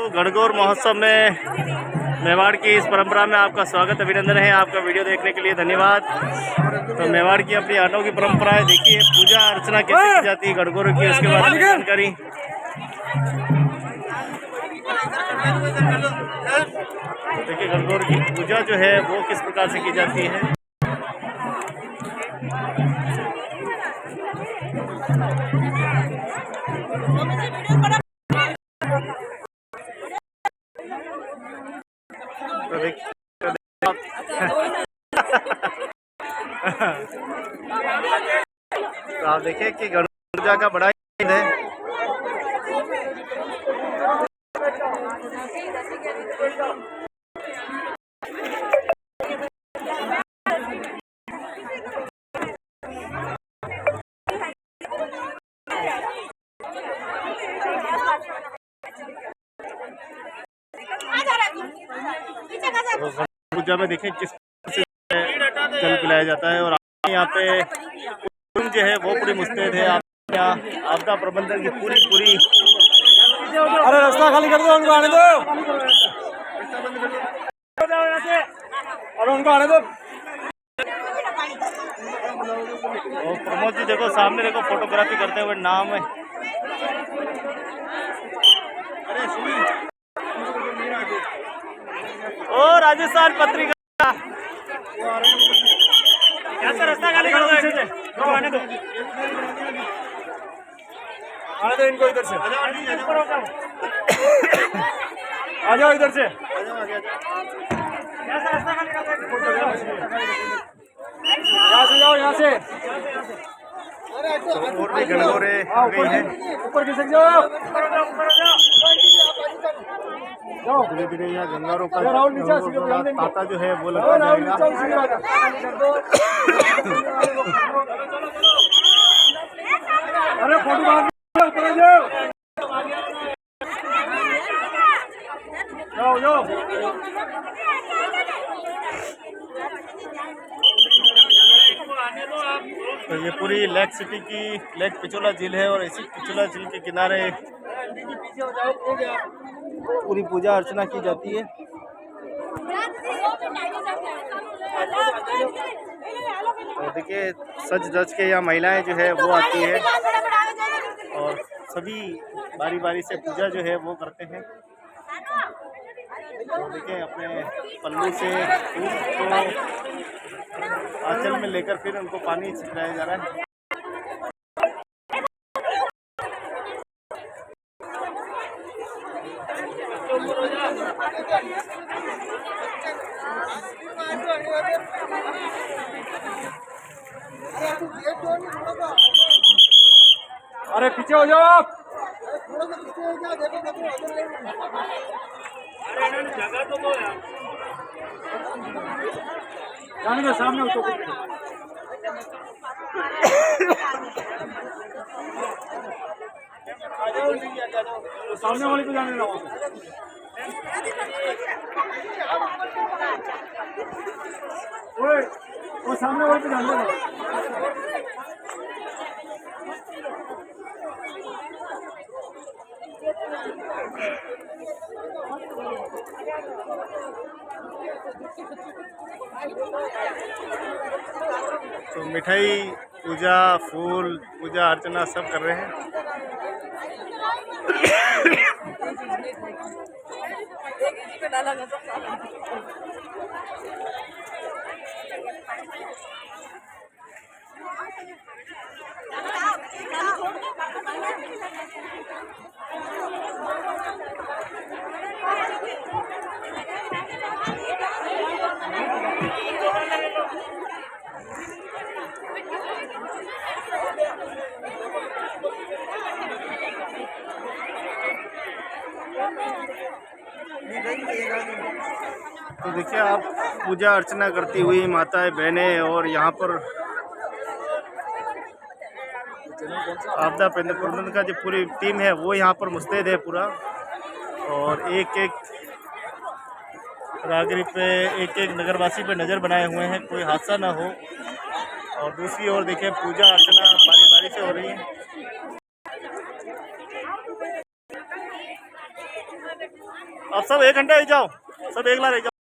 तो गणगौर महोत्सव में मेवाड़ की इस परंपरा में आपका स्वागत अभिनंदन है। आपका वीडियो देखने के लिए धन्यवाद। तो मेवाड़ की अपनी अनोखी परंपरा है। देखिए पूजा अर्चना कैसे की जाती है गणगौर की, उसके बारे में जानकारी। तो देखिए गणगौर की पूजा जो है वो किस प्रकार से की जाती है। तो देखिए तो आप देखिए कि गणगौर पूजा का बड़ा ही है। तो पूजा में देखें किस जल पिलाया जाता है। और यहाँ पे जो है वो पूरी मुस्तैद है। आपदा प्रबंधन की पूरी अरे रास्ता खाली कर दो, उनको आने दो, अरे उनको आने दो। और प्रमोद जी देखो सामने देखो फोटोग्राफी करते हुए नाम है। ओ राजस्थान पत्रिका रास्ता खाली कर दो, आने दो इनको इधर से आ जाओ, इधर से यहाँ से जाओ, यहाँ से और भी गणगौरें आ गई हैं। ऊपर खिसक जाओ, धीरे धीरे यहाँ गंगारों का ताता जो है वो लगता जाएगा। अरे फोटो ऊपर जाओ, जाओ जाओ। तो ये पूरी लेक सिटी की लेक पिछोला झील है। और इसी पिछोला झील के किनारे पूरी पूजा अर्चना की जाती है। और देखिए सज धज के यहाँ महिलाएं जो है वो आती है और सभी बारी बारी से पूजा जो है वो करते हैं। तो देखिए अपने पल्लू से फूल को आंचल में लेकर फिर उनको पानी छिड़काया जा रहा है। अरे पीछे हो जाओ आप, जगह तो दो यार, जाने दो सामने हो तो। सामने वाले को जाने देना, वो सामने वाले को जाने देना। तो मिठाई पूजा फूल पूजा अर्चना सब कर रहे हैं। तो देखिए आप पूजा अर्चना करती हुई माताएं बहनें और यहाँ पर आपदा प्रबंधन का जो पूरी टीम है वो यहाँ पर मुस्तैद है पूरा। और एक एक राहगीर पे एक एक नगरवासी पे नज़र बनाए हुए हैं कोई हादसा ना हो। और दूसरी ओर देखिए पूजा अर्चना बारी बारी से हो रही है। अब सब 1 घंटे रह जाओ, सब एक ला रह जाओ।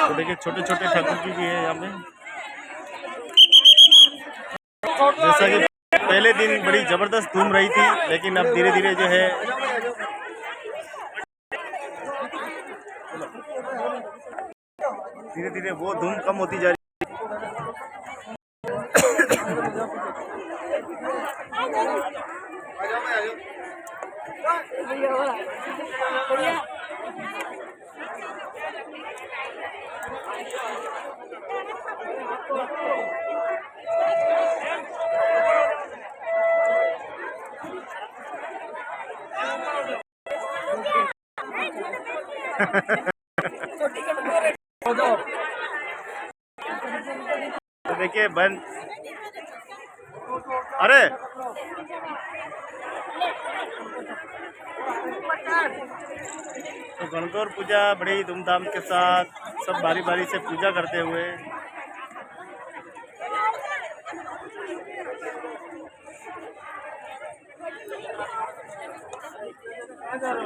तो देखिए छोटे छोटे ठाकुर जी भी है यहाँ पे। जैसा कि पहले दिन बड़ी जबरदस्त धूम रही थी, लेकिन अब धीरे धीरे जो है धीरे धीरे वो धूम कम होती जा रही तो देखिए बंद। अरे तो गणगौर पूजा बड़ी धूमधाम के साथ सब बारी बारी से पूजा करते हुए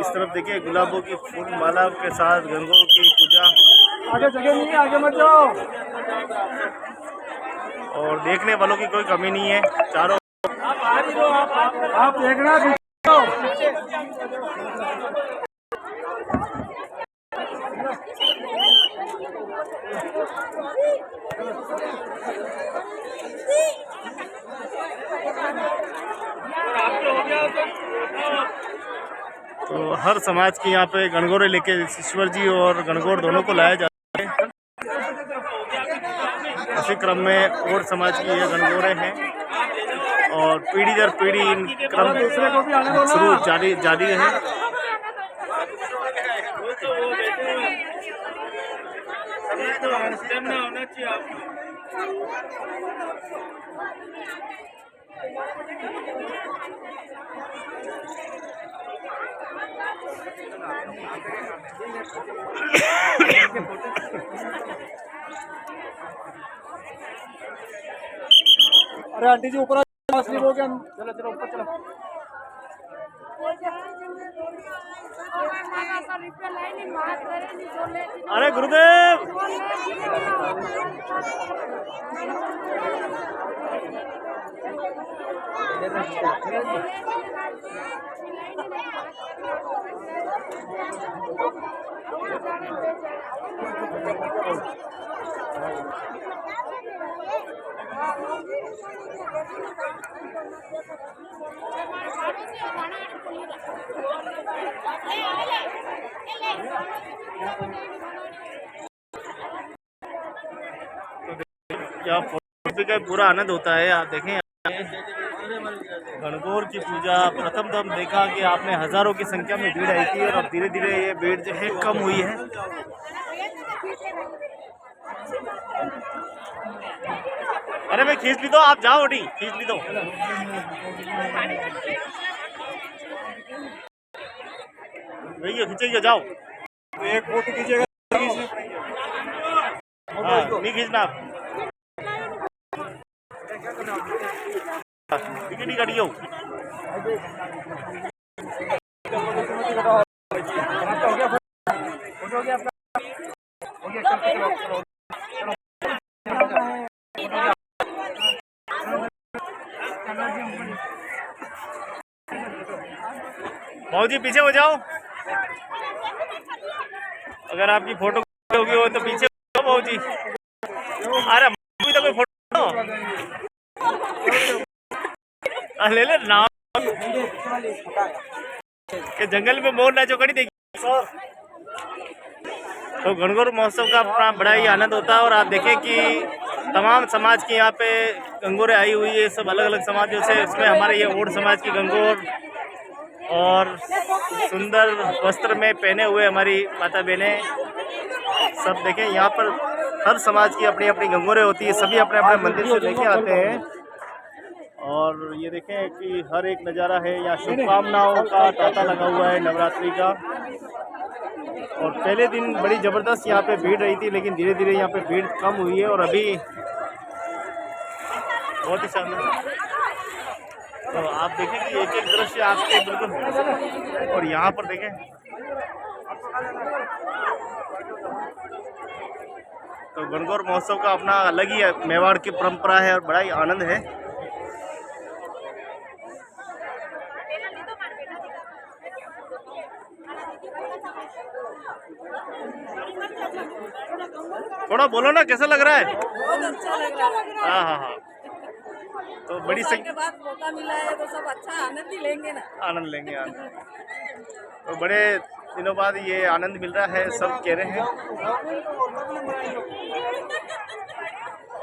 इस तरफ देखिए गुलाबों की फूल माला के साथ गणगौर की पूजा। आगे जगह नहीं है, आगे मत जाओ। और देखने वालों की कोई कमी नहीं है, चारों आप देखना तो हर समाज के यहाँ पे गणगौरे लेके ईश्वर जी और गणगौर दोनों को लाया जाता है। इसी क्रम में और समाज की ये गणगौरे हैं और पीढ़ी दर पीढ़ी इन क्रम शुरू जारी है। अरे आंटी जी ऊपर स्लिप हो गया। चलो चलो ऊपर चलो। अरे गुरुदेव क्या फोटो का पूरा आनंद होता है। आप देखें गणगौर की पूजा प्रथम तो हम देखा कि आपने हजारों की संख्या में भीड़ आई थी और अब धीरे धीरे ये भीड़ जो है कम हुई है। अरे मैं खींच ली दो, आप जाओ ओटी खींच ली दो। भैया खींचेगा जाओ, एक फोटो कीजिएगा। हाँ, नहीं खींचना आप टिकट ही काटियो। भाऊ जी पीछे हो जाओ, अगर आपकी फोटो होगी हो तो पीछे हो भाऊ जी। अरे अभी तो कोई फोटो ले ले नाम के जंगल में मोर नाचो कड़ी देखी। तो गणगौर महोत्सव का अपना बड़ा ही आनंद होता है और आप देखें कि तमाम समाज की यहाँ पे गंगौरें आई हुई है, सब अलग अलग समाजों से। इसमें हमारे ये ओड समाज की गंगौर और सुंदर वस्त्र में पहने हुए हमारी माता बहनें सब देखें। यहाँ पर हर समाज की अपनी अपनी गंगौरें होती है, सभी अपने अपने मंदिर से लेके आते हैं। और ये देखें कि हर एक नज़ारा है, यहाँ शुभकामनाओं का तांता लगा हुआ है नवरात्रि का। और पहले दिन बड़ी ज़बरदस्त यहाँ पे भीड़ रही थी, लेकिन धीरे धीरे यहाँ पे भीड़ कम हुई है और अभी बहुत ही शानदार। तो आप देखें कि एक एक दृश्य आपके बिल्कुल, और यहाँ पर देखें तो गणगौर महोत्सव का अपना अलग ही मेवाड़ की परंपरा है और बड़ा ही आनंद है। थोड़ा बोलो ना, कैसा लग रहा है? बहुत अच्छा लग रहा है। हाँ हाँ हाँ। तो बड़ी के बाद मौका मिला है तो सब अच्छा आनंद ही लेंगे ना। आनंद लेंगे, आनंद। तो बड़े दिनों बाद ये आनंद मिल रहा है, सब कह रहे हैं।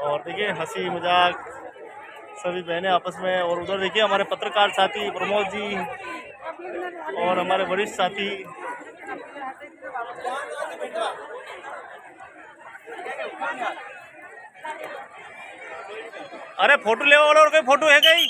और देखिए हंसी मजाक सभी बहनें आपस में, और उधर देखिए हमारे पत्रकार साथी प्रमोद जी और हमारे वरिष्ठ साथी। अरे फोटो ले वाला, और कोई फोटो है कहीं?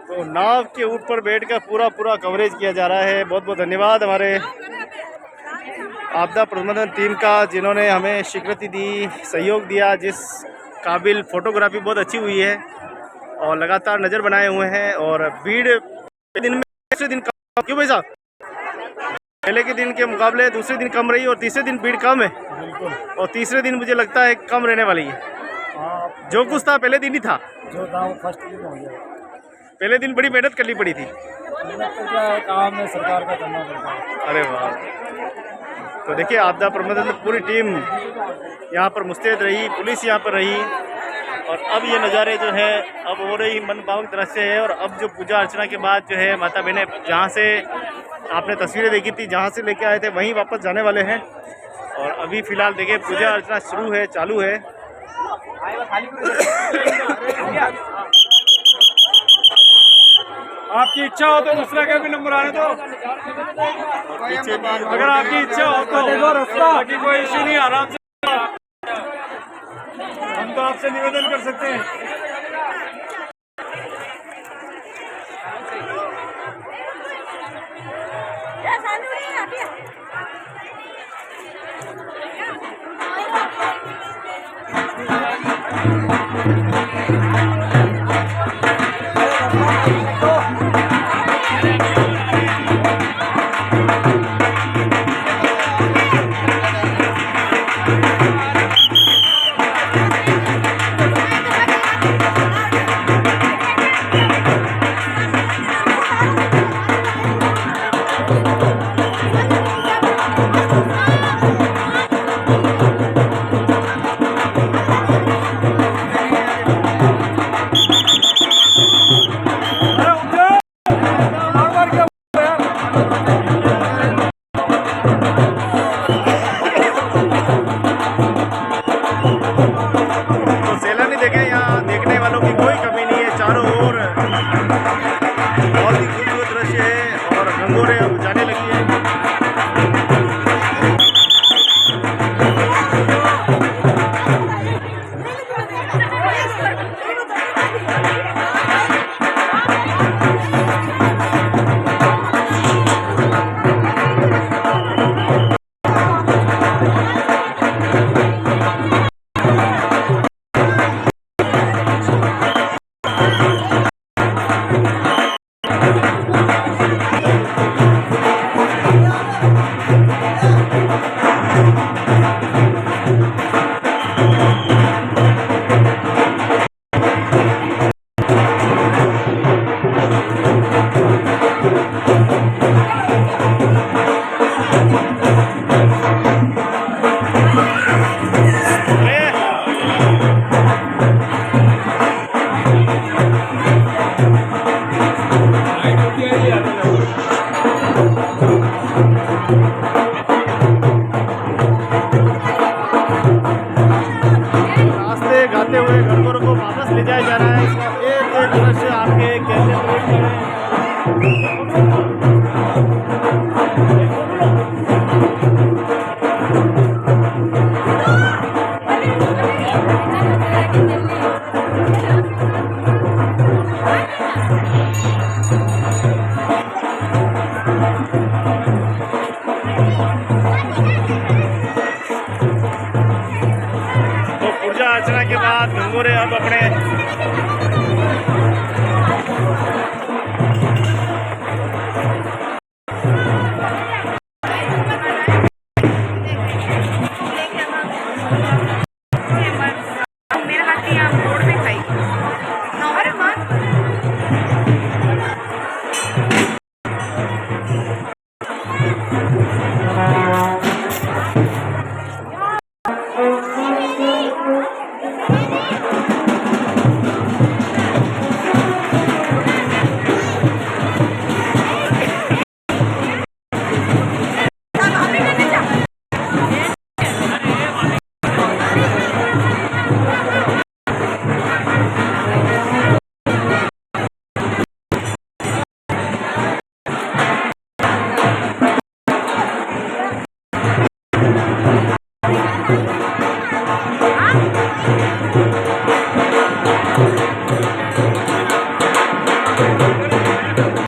तो नाव के ऊपर बैठकर पूरा कवरेज किया जा रहा है। बहुत बहुत धन्यवाद हमारे आपदा प्रबंधन टीम का, जिन्होंने हमें स्वीकृति दी, सहयोग दिया। जिस काबिल फोटोग्राफी बहुत अच्छी हुई है और लगातार नज़र बनाए हुए हैं। और भीड़ दिन में दूसरे दिन कम, क्यों भाई साहब? पहले के दिन के मुकाबले दूसरे दिन कम रही और तीसरे दिन भीड़ कम है। बिल्कुल। और तीसरे दिन मुझे लगता है कम रहने वाली है। जो कुछ था पहले दिन ही था, जो था वो फर्स्ट दिन हो गया। पहले दिन बड़ी मेहनत करनी पड़ी थी। मेहनत तो क्या है, काम है सरकार का करना पड़ता है। अरे वाह। तो देखिए आपदा प्रबंधन पूरी टीम यहाँ पर मुस्तैद रही, पुलिस यहाँ पर रही। और अब ये नज़ारे जो है अब हो रही मनभावक दृश्य है। और अब जो पूजा अर्चना के बाद जो है माता बहनें जहाँ से आपने तस्वीरें देखी थी, जहाँ से लेके आए थे, वहीं वापस जाने वाले हैं। और अभी फ़िलहाल देखिए पूजा अर्चना शुरू है, चालू है। आपकी इच्छा हो तो दूसरा का भी नंबर आने दो। अगर आपकी इच्छा हो तो बाकी कोई इश्यू नहीं, आराम से हम तो आपसे निवेदन कर सकते हैं।